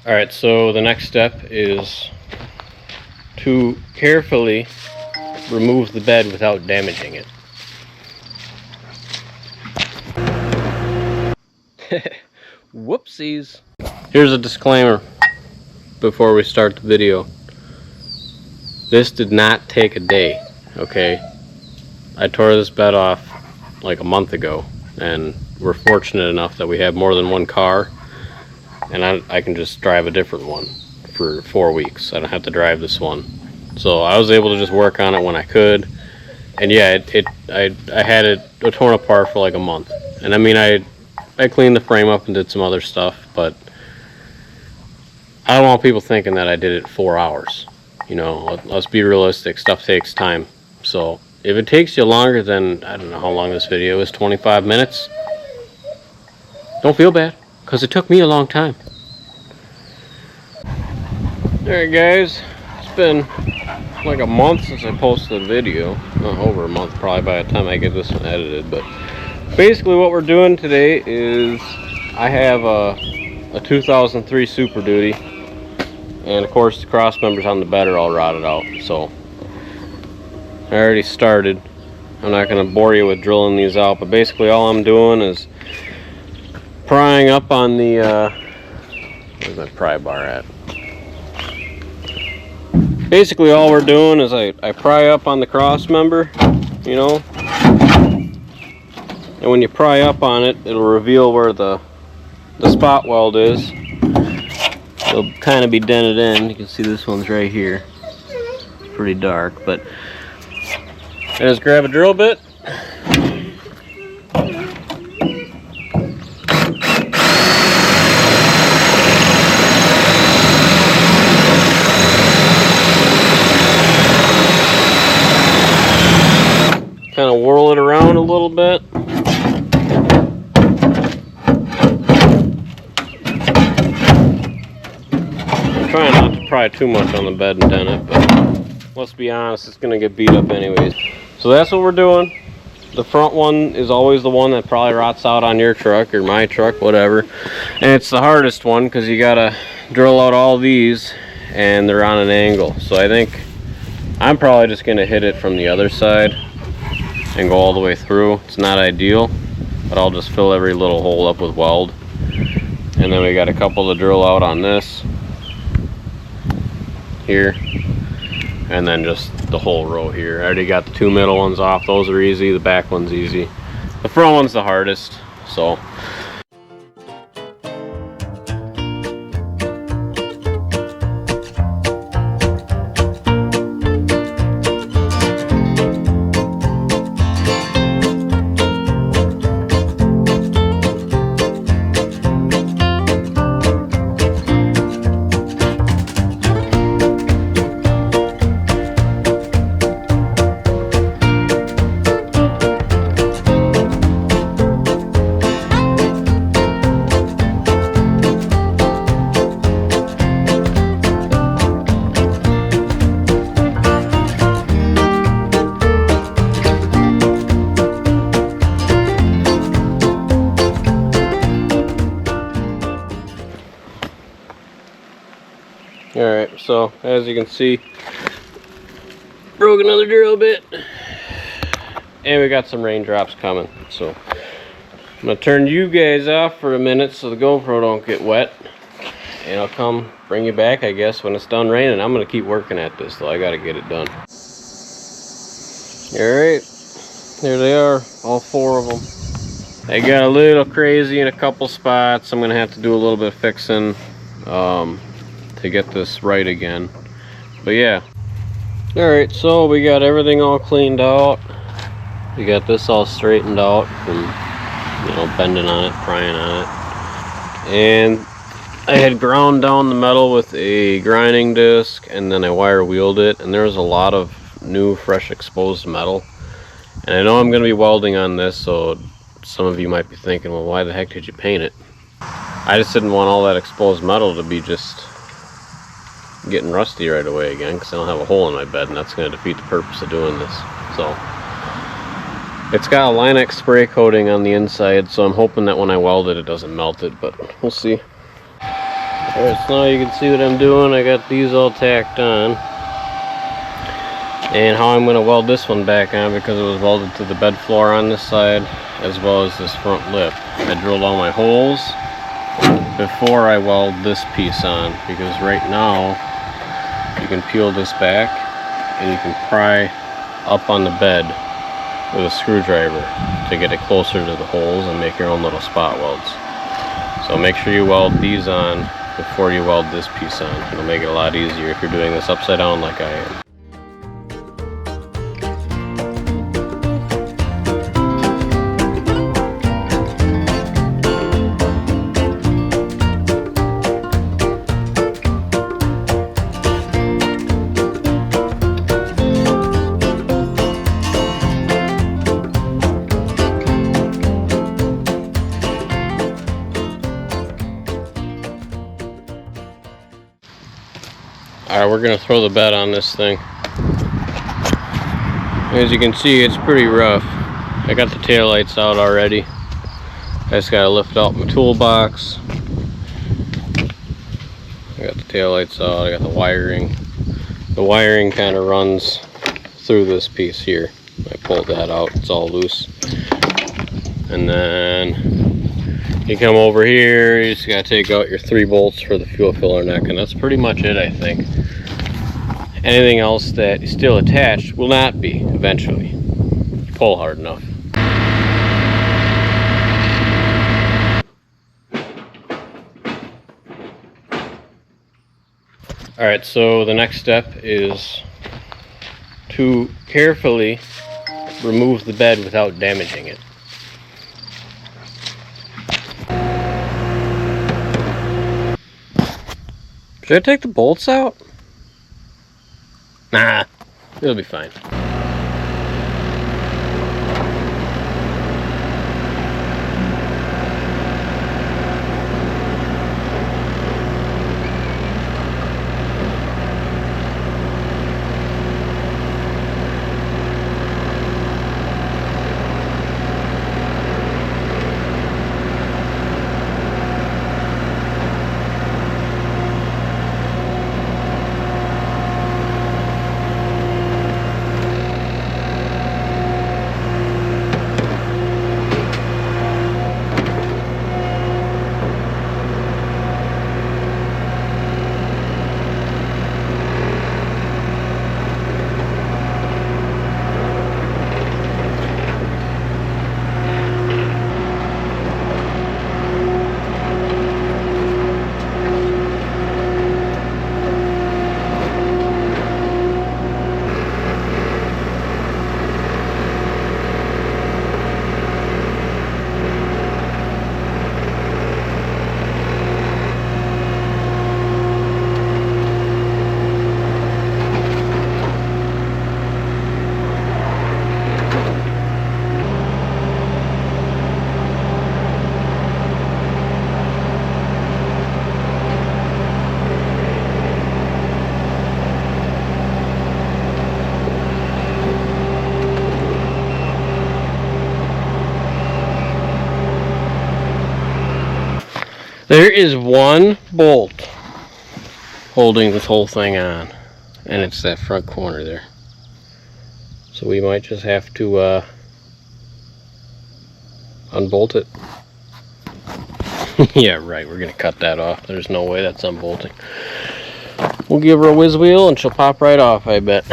Alright, so the next step is to carefully remove the bed without damaging it. Whoopsies. Here's a disclaimer before we start the video. This did not take a day, okay? I tore this bed off like a month ago, and we're fortunate enough that we have more than one car, and I can just drive a different one for 4 weeks. I don't have to drive this one. So I was able to just work on it when I could. And yeah, I had it torn apart for like a month. And I mean, I cleaned the frame up and did some other stuff, but I don't want people thinking that I did it 4 hours. You know, let's be realistic, stuff takes time. So if it takes you longer than, I don't know how long this video is, 25 minutes, don't feel bad, because it took me a long time. Alright guys, it's been like a month since I posted a video. Over a month probably by the time I get this one edited. But basically what we're doing today is I have a 2003 Super Duty, and of course the cross members on the bed are all rotted out. So I already started. I'm not going to bore you with drilling these out, but basically all I'm doing is prying up on the where's my pry bar at? Basically all we're doing is I pry up on the cross member, you know, and when you pry up on it, it'll reveal where the spot weld is. It'll kind of be dented in. You can see this one's right here. It's pretty dark, but I just grab a drill bit. Kind of whirl it around a little bit. I'm trying not to pry too much on the bed and dent it, but let's be honest, it's going to get beat up anyways. So that's what we're doing. The front one is always the one that probably rots out on your truck or my truck, whatever. And it's the hardest one because you got to drill out all these and they're on an angle. So I think I'm probably just going to hit it from the other side and go all the way through. It's not ideal, but I'll just fill every little hole up with weld. And then we got a couple to drill out on this here, and then just the whole row here. I already got the two middle ones off. Those are easy. The back one's easy. The front one's the hardest. So alright, so as you can see, broke another drill bit, and we got some raindrops coming. So I'm going to turn you guys off for a minute so the GoPro don't get wet, and I'll come bring you back, I guess, when it's done raining. I'm going to keep working at this though. I got to get it done. Alright, there they are, all four of them. They got a little crazy in a couple spots. I'm going to have to do a little bit of fixing to get this right again. But yeah. Alright, so we got everything all cleaned out. We got this all straightened out from, you know, bending on it, prying on it. And I had ground down the metal with a grinding disc, and then I wire wheeled it, and there was a lot of new fresh exposed metal. And I know I'm going to be welding on this, so some of you might be thinking, well, why the heck did you paint it? I just didn't want all that exposed metal to be just getting rusty right away again, because I don't have a hole in my bed, and that's going to defeat the purpose of doing this. So it's got a Line-X spray coating on the inside, so I'm hoping that when I weld it, it doesn't melt it, but we'll see. Alright, so now you can see what I'm doing. I got these all tacked on. And how I'm going to weld this one back on, because it was welded to the bed floor on this side as well as this front lip. I drilled all my holes before I weld this piece on, because right now you can peel this back and you can pry up on the bed with a screwdriver to get it closer to the holes and make your own little spot welds. So make sure you weld these on before you weld this piece on. It'll make it a lot easier if you're doing this upside down like I am. Alright, we're going to throw the bed on this thing. As you can see, it's pretty rough. I got the taillights out already. I just got to lift out my toolbox. I got the taillights out, I got the wiring. The wiring kind of runs through this piece here. I pulled that out, it's all loose. And then you come over here, you just got to take out your 3 bolts for the fuel filler neck, and that's pretty much it, I think. Anything else that is still attached will not be eventually. You pull hard enough. Alright, so the next step is to carefully remove the bed without damaging it. Should I take the bolts out? Nah, it'll be fine. There is one bolt holding this whole thing on, and it's that front corner there. So we might just have to unbolt it. Yeah, right, we're gonna cut that off. There's no way that's unbolting. We'll give her a whiz wheel and she'll pop right off, I bet.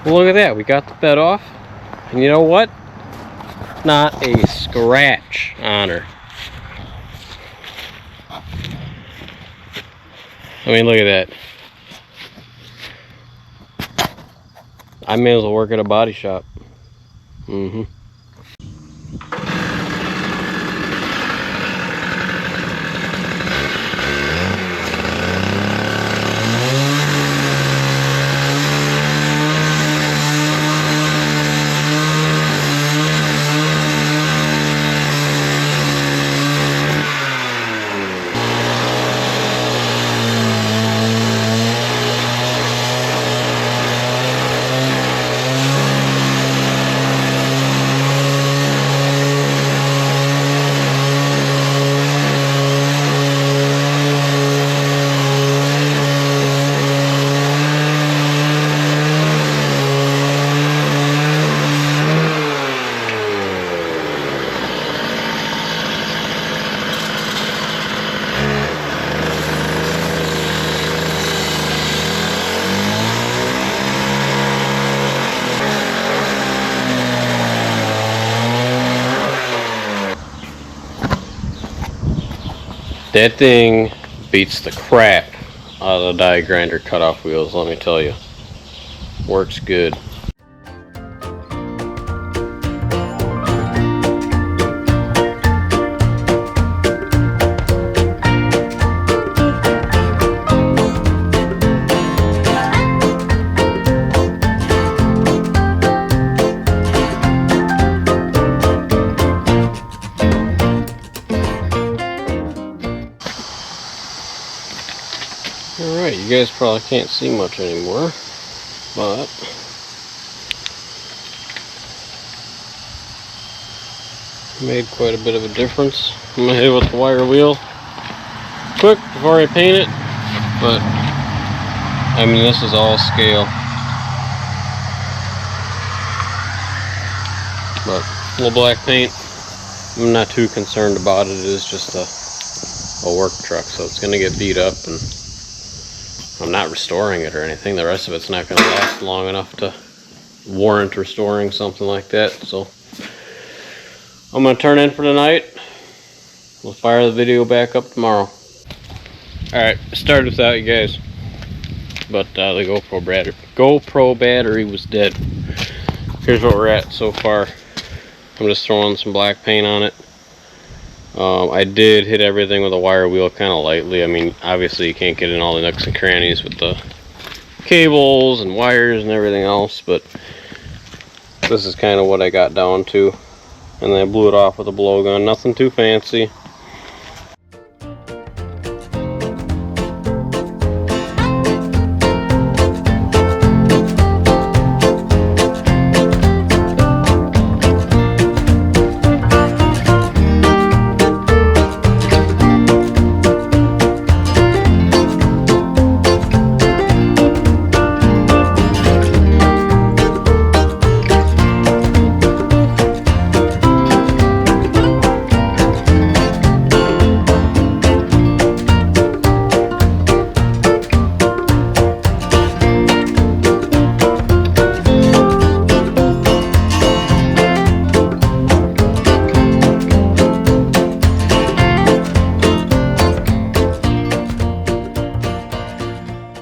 Well, look at that, we got the bed off, and you know what? Not a scratch on her. I mean, look at that. I may as well work at a body shop. That thing beats the crap out of the die grinder cutoff wheels, let me tell you. Works good. Alright, you guys probably can't see much anymore, but made quite a bit of a difference. I'm going to hit it with the wire wheel quick before I paint it, but I mean, this is all scale. But little black paint, I'm not too concerned about it. It is just a work truck, so it's going to get beat up, and I'm not restoring it or anything. The rest of it's not going to last long enough to warrant restoring something like that. So I'm going to turn in for tonight. We'll fire the video back up tomorrow. Alright, started without you guys, but the GoPro battery was dead. Here's what we're at so far. I'm just throwing some black paint on it. I did hit everything with a wire wheel kind of lightly. I mean, obviously you can't get in all the nooks and crannies with the cables and wires and everything else, but this is kind of what I got down to. And then I blew it off with a blowgun. Nothing too fancy.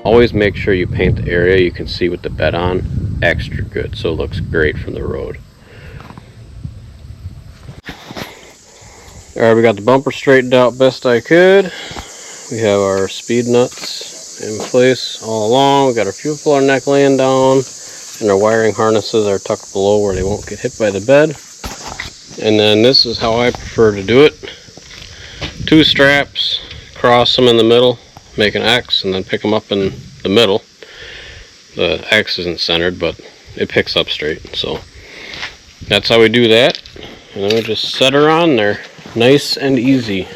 Always make sure you paint the area you can see with the bed on extra good, so it looks great from the road. Alright, we got the bumper straightened out best I could. We have our speed nuts in place all along. We got our fuel filler neck laying down, and our wiring harnesses are tucked below where they won't get hit by the bed. And then this is how I prefer to do it. 2 straps, cross them in the middle, make an X, and then pick them up in the middle. The X isn't centered, but it picks up straight. So that's how we do that. And then we just set her on there, nice and easy.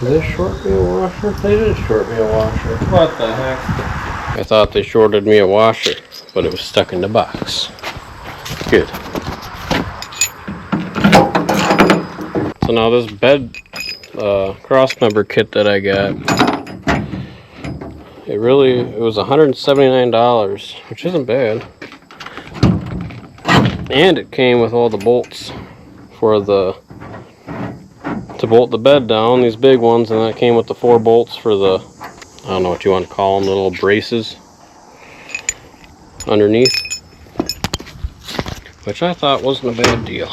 Did they short me a washer? They did short me a washer. What the heck? I thought they shorted me a washer, but it was stuck in the box. Good. So now this bed Crossmember kit that I got, it was $179, which isn't bad. And it came with all the bolts for to bolt the bed down, these big ones, and that came with the 4 bolts for the, I don't know what you want to call them, the little braces underneath, which I thought wasn't a bad deal.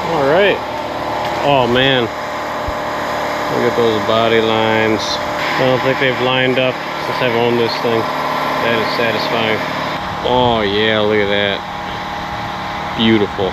Alright. Oh man. Look at those body lines. I don't think they've lined up since I've owned this thing. That is satisfying. Oh yeah, look at that. Beautiful.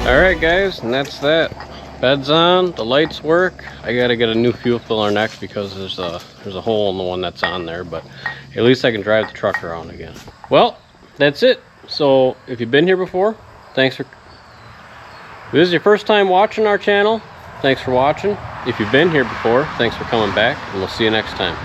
Alright guys, and that's that. Bed's on, the lights work. I gotta get a new fuel filler next because there's a hole in the one that's on there, but at least I can drive the truck around again. Well, that's it. So if you've been here before, thanks for, if this is your first time watching our channel, thanks for watching. If you've been here before, thanks for coming back, and we'll see you next time.